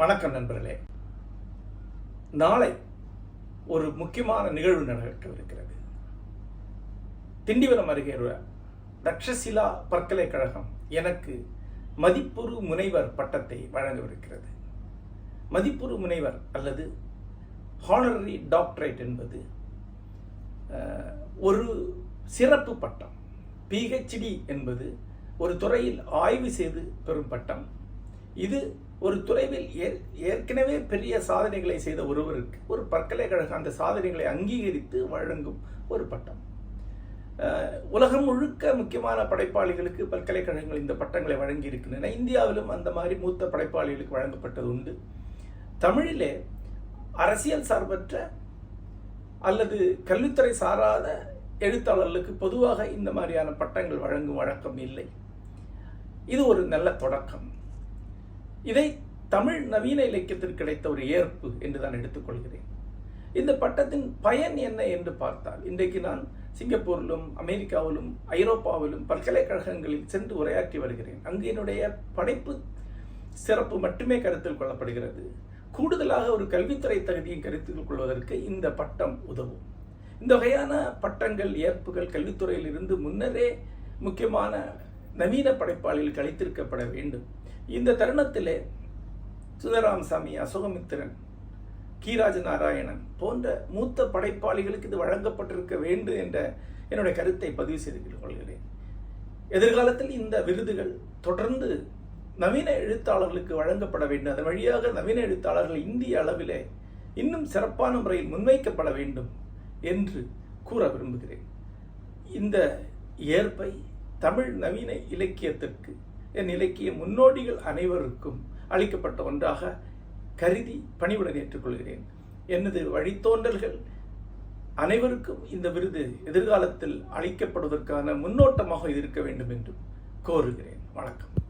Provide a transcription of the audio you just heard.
வணக்கம் நண்பர்களே. நாளை ஒரு முக்கியமான நிகழ்வு நடக்கவிருக்கிறது. திண்டிவனம் அருகே தக்ஷசிலா பல்கலைக்கழகம் எனக்கு மதிப்புறு முனைவர் பட்டத்தை வழங்கவிருக்கிறது. மதிப்புறு முனைவர் அல்லது ஹானரரி டாக்டரேட் என்பது ஒரு சிறப்பு பட்டம். PhD என்பது ஒரு துறையில் ஆய்வு செய்து பெறும் பட்டம். இது ஒரு துறையில் ஏற்கனவே பெரிய சாதனைகளை செய்த ஒருவருக்கு ஒரு பல்கலைக்கழகம் அந்த சாதனைகளை அங்கீகரித்து வழங்கும் ஒரு பட்டம். உலகம் முழுக்க முக்கியமான படைப்பாளிகளுக்கு பல்கலைக்கழகங்கள் இந்த பட்டங்களை வழங்கி இருக்கின்றன. இந்தியாவிலும் அந்த மாதிரி மூத்த படைப்பாளிகளுக்கு வழங்கப்பட்டது உண்டு. தமிழிலே அரசியல் சார்பற்ற அல்லது கல்வித்துறை சாராத எழுத்தாளர்களுக்கு பொதுவாக இந்த மாதிரியான பட்டங்கள் வழங்கும் வழக்கம் இல்லை. இது ஒரு நல்ல தொடக்கம். இதை தமிழ் நவீன இலக்கியத்திற்கு கிடைத்த ஒரு ஏற்பு என்று நான் எடுத்துக்கொள்கிறேன். இந்த பட்டத்தின் பயன் என்ன என்று பார்த்தால், இன்றைக்கு நான் சிங்கப்பூரிலும் அமெரிக்காவிலும் ஐரோப்பாவிலும் பல்கலைக்கழகங்களில் சென்று உரையாற்றி வருகிறேன். அங்கு என்னுடைய படைப்பு சிறப்பு மட்டுமே கருத்தில் கொள்ளப்படுகிறது. கூடுதலாக ஒரு கல்வித்துறை தகுதியை கருத்தில் கொள்வதற்கு இந்த பட்டம் உதவும். இந்த வகையான பட்டங்கள் ஏற்புகள் கல்வித்துறையில் இருந்து முன்னரே முக்கியமான நவீன படைப்பாளிகளுக்கு அளித்திருக்கப்பட வேண்டும். இந்த தருணத்திலே சுந்தரராமசாமி, அசோகமித்திரன், கீராஜ நாராயணன் போன்ற மூத்த படைப்பாளிகளுக்கு இது வழங்கப்பட்டிருக்க வேண்டும் என்ற என்னுடைய கருத்தை பதிவு செய்து கொள்கிறேன். எதிர்காலத்தில் இந்த விருதுகள் தொடர்ந்து நவீன எழுத்தாளர்களுக்கு வழங்கப்பட வேண்டும். அதன் வழியாக நவீன எழுத்தாளர்கள் இந்திய அளவிலே இன்னும் சிறப்பான முறையில் முன்வைக்கப்பட வேண்டும் என்று கூற விரும்புகிறேன். இந்த ஏற்பை தமிழ் நவீன இலக்கியத்திற்கு, என் இலக்கிய முன்னோடிகள் அனைவருக்கும் அளிக்கப்பட்ட ஒன்றாக கருதி பணிவுடன் ஏற்றுக்கொள்கிறேன். எனது வழித்தோன்றல்கள் அனைவருக்கும் இந்த விருது எதிர்காலத்தில் அளிக்கப்படுவதற்கான முன்னோட்டமாக இருக்க வேண்டும் என்று கோருகிறேன். வணக்கம்.